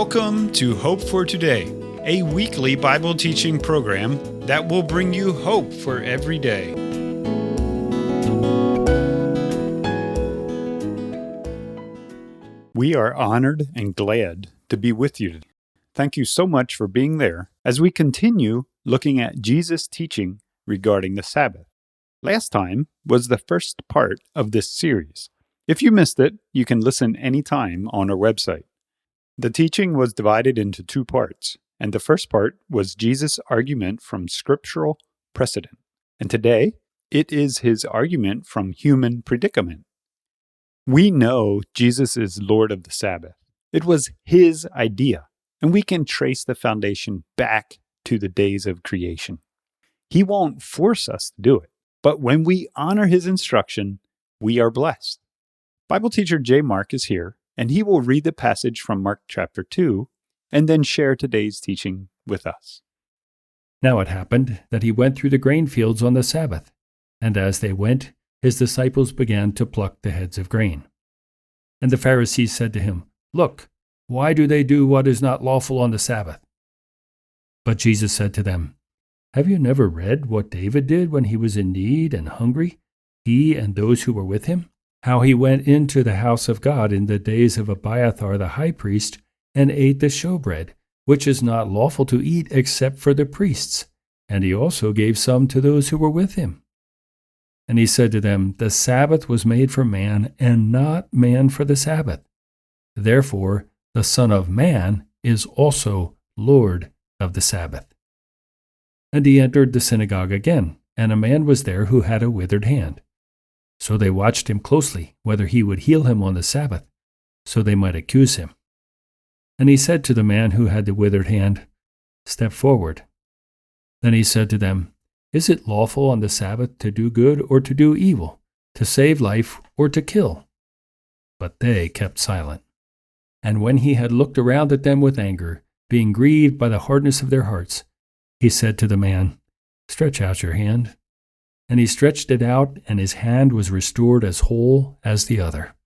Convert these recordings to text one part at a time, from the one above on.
Welcome to Hope for Today, a weekly Bible teaching program that will bring you hope for every day. We are honored and glad to be with you today. Thank you so much for being there as we continue looking at Jesus' teaching regarding the Sabbath. Last time was the first part of this series. If you missed it, you can listen anytime on our website. The teaching was divided into two parts, and the first part was Jesus' argument from scriptural precedent. And today, it is his argument from human predicament. We know Jesus is Lord of the Sabbath. It was his idea, and we can trace the foundation back to the days of creation. He won't force us to do it, but when we honor his instruction, we are blessed. Bible teacher J. Mark is here, and he will read the passage from Mark chapter 2 and then share today's teaching with us. Now it happened that he went through the grain fields on the Sabbath, and as they went, his disciples began to pluck the heads of grain. And the Pharisees said to him, "Look, why do they do what is not lawful on the Sabbath?" But Jesus said to them, "Have you never read what David did when he was in need and hungry, he and those who were with him? How he went into the house of God in the days of Abiathar the high priest and ate the showbread, which is not lawful to eat except for the priests, and he also gave some to those who were with him." And he said to them, "The Sabbath was made for man, and not man for the Sabbath. Therefore, the Son of Man is also Lord of the Sabbath." And he entered the synagogue again, and a man was there who had a withered hand. So they watched him closely, whether he would heal him on the Sabbath, so they might accuse him. And he said to the man who had the withered hand, "Step forward." Then he said to them, "Is it lawful on the Sabbath to do good or to do evil, to save life or to kill?" But they kept silent. And when he had looked around at them with anger, being grieved by the hardness of their hearts, he said to the man, "Stretch out your hand." And he stretched it out, and his hand was restored as whole as the other.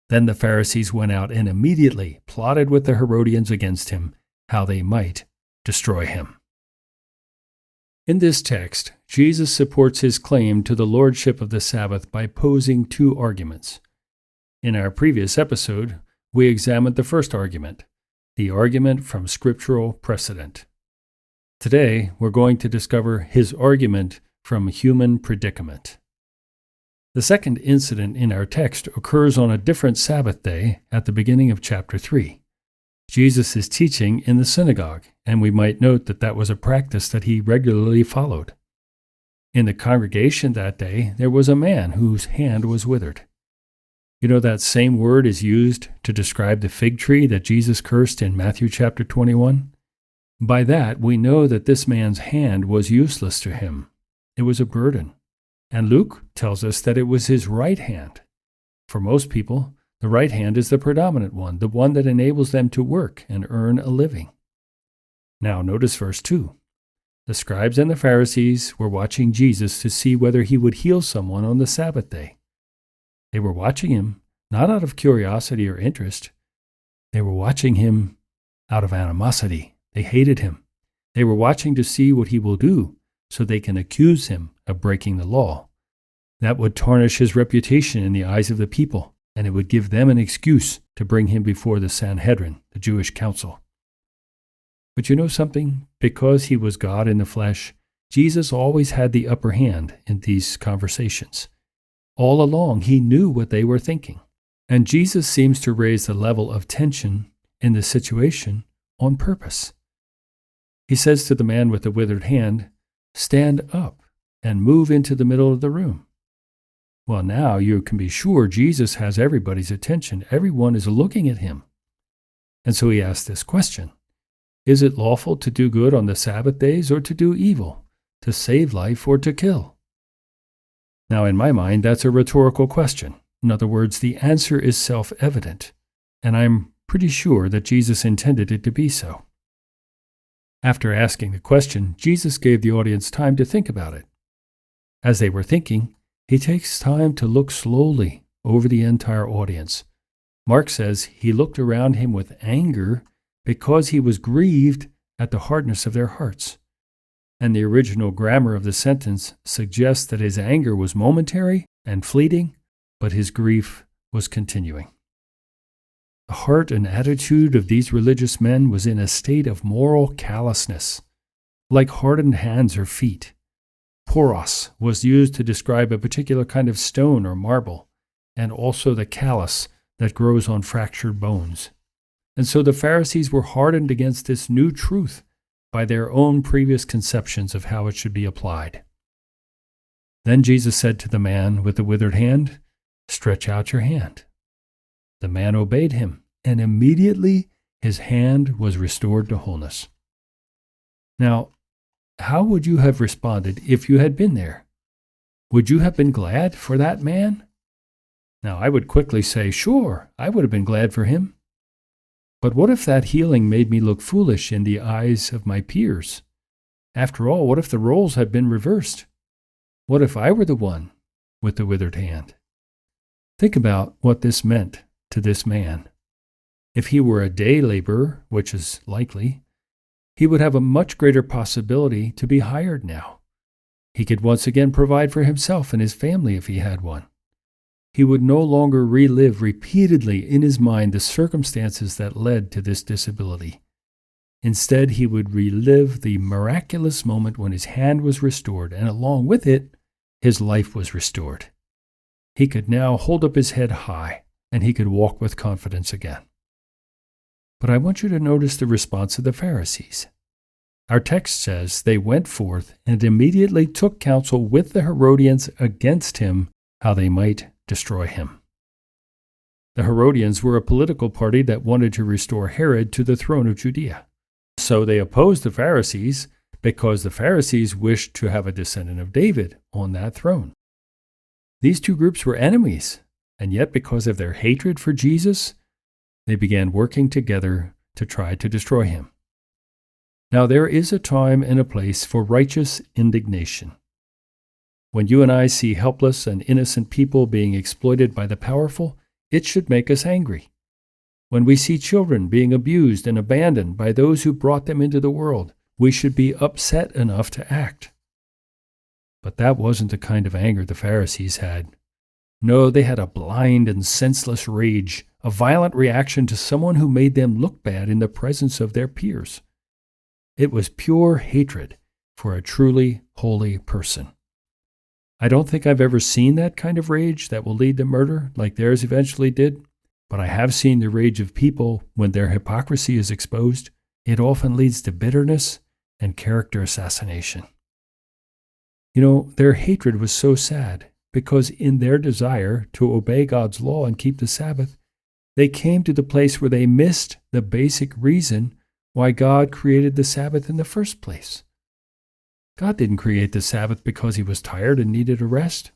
Then the Pharisees went out and immediately plotted with the Herodians against him, how they might destroy him. In this text, Jesus supports his claim to the lordship of the Sabbath by posing two arguments. In our previous episode, we examined the first argument, the argument from scriptural precedent. Today, we're going to discover his argument from human predicament. The second incident in our text occurs on a different Sabbath day at the beginning of chapter 3. Jesus is teaching in the synagogue, and we might note that that was a practice that he regularly followed. In the congregation that day, there was a man whose hand was withered. You know, that same word is used to describe the fig tree that Jesus cursed in Matthew chapter 21. By that, we know that this man's hand was useless to him. It was a burden. And Luke tells us that it was his right hand. For most people, the right hand is the predominant one, the one that enables them to work and earn a living. Now notice verse 2. The scribes and the Pharisees were watching Jesus to see whether he would heal someone on the Sabbath day. They were watching him not out of curiosity or interest. They were watching him out of animosity. They hated him. They were watching to see what he will do so they can accuse him of breaking the law. That would tarnish his reputation in the eyes of the people, and it would give them an excuse to bring him before the Sanhedrin, the Jewish council. But you know something? Because he was God in the flesh, Jesus always had the upper hand in these conversations. All along, he knew what they were thinking. And Jesus seems to raise the level of tension in the situation on purpose. He says to the man with the withered hand, "Stand up and move into the middle of the room." Well, now you can be sure Jesus has everybody's attention. Everyone is looking at him. And so he asks this question: Is it lawful to do good on the Sabbath days or to do evil, to save life or to kill? Now, in my mind, that's a rhetorical question. In other words, the answer is self-evident, and I'm pretty sure that Jesus intended it to be so. After asking the question, Jesus gave the audience time to think about it. As they were thinking, he takes time to look slowly over the entire audience. Mark says he looked around him with anger because he was grieved at the hardness of their hearts. And the original grammar of the sentence suggests that his anger was momentary and fleeting, but his grief was continuing. The heart and attitude of these religious men was in a state of moral callousness, like hardened hands or feet. Poros was used to describe a particular kind of stone or marble, and also the callus that grows on fractured bones. And so the Pharisees were hardened against this new truth by their own previous conceptions of how it should be applied. Then Jesus said to the man with the withered hand, "Stretch out your hand." The man obeyed him, and immediately his hand was restored to wholeness. Now, how would you have responded if you had been there? Would you have been glad for that man? Now, I would quickly say, sure, I would have been glad for him. But what if that healing made me look foolish in the eyes of my peers? After all, what if the roles had been reversed? What if I were the one with the withered hand? Think about what this meant to this man. If he were a day laborer, which is likely, he would have a much greater possibility to be hired now. He could once again provide for himself and his family if he had one. He would no longer relive repeatedly in his mind the circumstances that led to this disability. Instead, he would relive the miraculous moment when his hand was restored, and along with it, his life was restored. He could now hold up his head high, and he could walk with confidence again. But I want you to notice the response of the Pharisees. Our text says they went forth and immediately took counsel with the Herodians against him, how they might destroy him. The Herodians were a political party that wanted to restore Herod to the throne of Judea. So they opposed the Pharisees because the Pharisees wished to have a descendant of David on that throne. These two groups were enemies, and yet because of their hatred for Jesus, they began working together to try to destroy him. Now there is a time and a place for righteous indignation. When you and I see helpless and innocent people being exploited by the powerful, it should make us angry. When we see children being abused and abandoned by those who brought them into the world, we should be upset enough to act. But that wasn't the kind of anger the Pharisees had. No, they had a blind and senseless rage, a violent reaction to someone who made them look bad in the presence of their peers. It was pure hatred for a truly holy person. I don't think I've ever seen that kind of rage that will lead to murder like theirs eventually did, but I have seen the rage of people when their hypocrisy is exposed. It often leads to bitterness and character assassination. You know, their hatred was so sad because in their desire to obey God's law and keep the Sabbath, they came to the place where they missed the basic reason why God created the Sabbath in the first place. God didn't create the Sabbath because he was tired and needed a rest.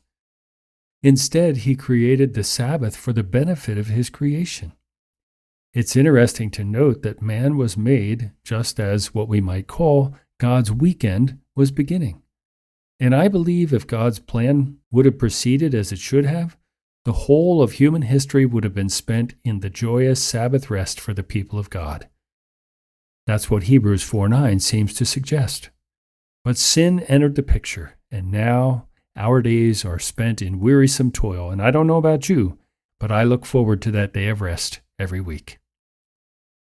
Instead, he created the Sabbath for the benefit of his creation. It's interesting to note that man was made just as what we might call God's weekend was beginning. And I believe if God's plan would have proceeded as it should have, the whole of human history would have been spent in the joyous Sabbath rest for the people of God. That's what Hebrews 4:9 seems to suggest. But sin entered the picture, and now our days are spent in wearisome toil. And I don't know about you, but I look forward to that day of rest every week.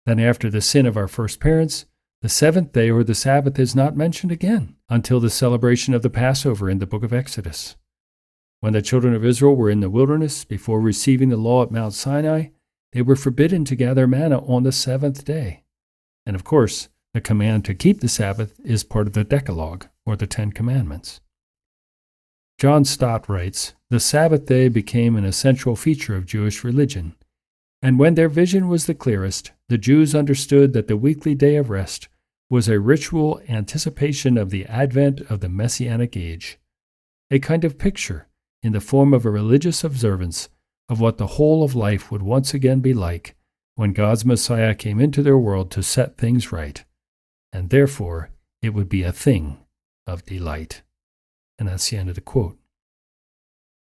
Then after the sin of our first parents, the seventh day or the Sabbath is not mentioned again until the celebration of the Passover in the book of Exodus. When the children of Israel were in the wilderness before receiving the law at Mount Sinai, they were forbidden to gather manna on the seventh day. And of course, the command to keep the Sabbath is part of the Decalogue, or the Ten Commandments. John Stott writes, "The Sabbath day became an essential feature of Jewish religion, and when their vision was the clearest, the Jews understood that the weekly day of rest was a ritual anticipation of the advent of the Messianic age, a kind of picture in the form of a religious observance of what the whole of life would once again be like when God's Messiah came into their world to set things right. And therefore, it would be a thing of delight." And that's the end of the quote.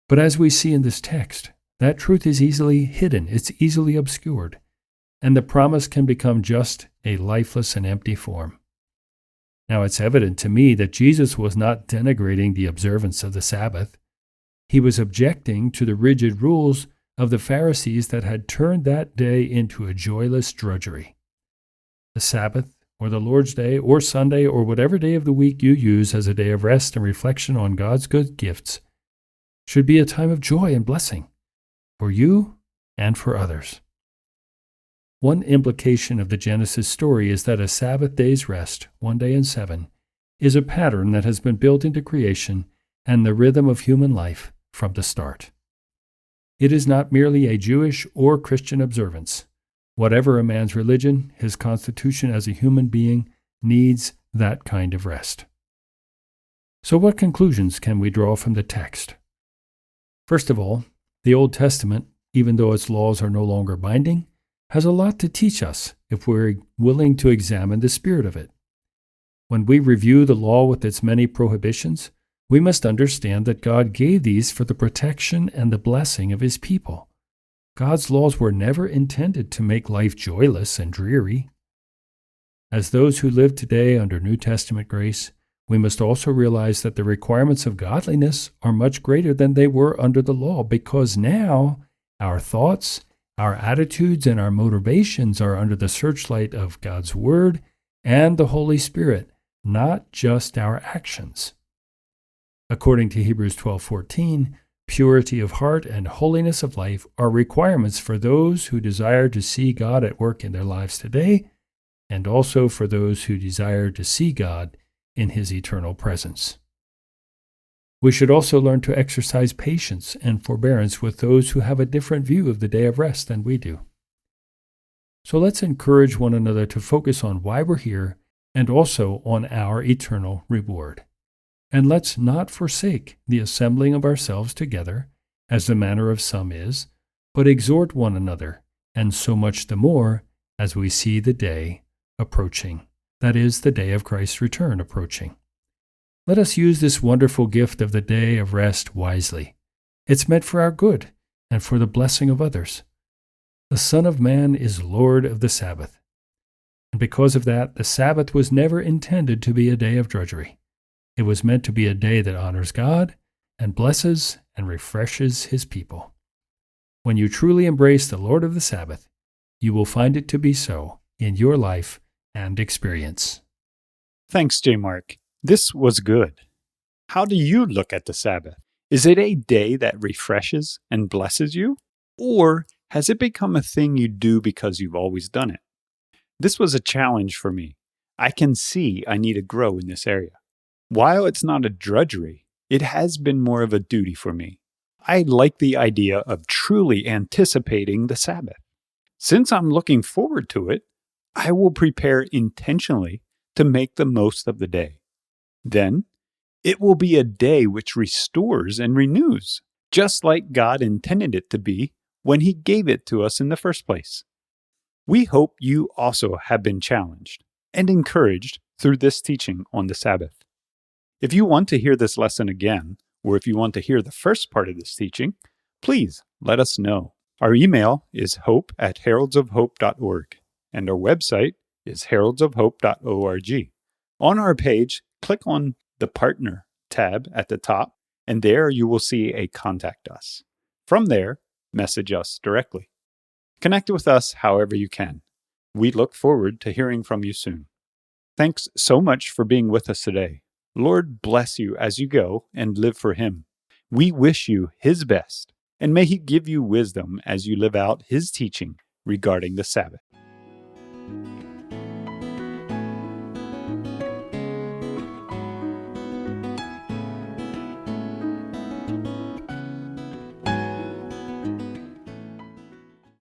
But as we see in this text, that truth is easily hidden. It's easily obscured. and the promise can become just a lifeless and empty form. Now it's evident to me that Jesus was not denigrating the observance of the Sabbath. He was objecting to the rigid rules of the Pharisees that had turned that day into a joyless drudgery. The Sabbath, or the Lord's Day, or Sunday, or whatever day of the week you use as a day of rest and reflection on God's good gifts, should be a time of joy and blessing for you and for others. One implication of the Genesis story is that a Sabbath day's rest, 1 day in 7, is a pattern that has been built into creation and the rhythm of human life from the start. It is not merely a Jewish or Christian observance. Whatever a man's religion, his constitution as a human being needs that kind of rest. So what conclusions can we draw from the text? First of all, the Old Testament, even though its laws are no longer binding, has a lot to teach us if we're willing to examine the spirit of it. When we review the law with its many prohibitions, we must understand that God gave these for the protection and the blessing of His people. God's laws were never intended to make life joyless and dreary. As those who live today under New Testament grace, we must also realize that the requirements of godliness are much greater than they were under the law, because now our thoughts, our attitudes, and our motivations are under the searchlight of God's Word and the Holy Spirit, not just our actions. According to Hebrews 12:14, purity of heart and holiness of life are requirements for those who desire to see God at work in their lives today, and also for those who desire to see God in His eternal presence. We should also learn to exercise patience and forbearance with those who have a different view of the day of rest than we do. So let's encourage one another to focus on why we're here and also on our eternal reward. And let's not forsake the assembling of ourselves together, as the manner of some is, but exhort one another, and so much the more as we see the day approaching, that is, the day of Christ's return approaching. Let us use this wonderful gift of the day of rest wisely. It's meant for our good and for the blessing of others. The Son of Man is Lord of the Sabbath. And because of that, the Sabbath was never intended to be a day of drudgery. It was meant to be a day that honors God and blesses and refreshes His people. When you truly embrace the Lord of the Sabbath, you will find it to be so in your life and experience. Thanks, J. Mark. This was good. How do you look at the Sabbath? Is it a day that refreshes and blesses you? Or has it become a thing you do because you've always done it? This was a challenge for me. I can see I need to grow in this area. While it's not a drudgery, it has been more of a duty for me. I like the idea of truly anticipating the Sabbath. Since I'm looking forward to it, I will prepare intentionally to make the most of the day. Then, it will be a day which restores and renews, just like God intended it to be when He gave it to us in the first place. We hope you also have been challenged and encouraged through this teaching on the Sabbath. If you want to hear this lesson again, or if you want to hear the first part of this teaching, please let us know. Our email is hope@heraldsofhope.org, and our website is heraldsofhope.org. On our page, click on the Partner tab at the top, and there you will see a Contact Us. From there, message us directly. Connect with us however you can. We look forward to hearing from you soon. Thanks so much for being with us today. Lord bless you as you go and live for Him. We wish you His best, and may He give you wisdom as you live out His teaching regarding the Sabbath.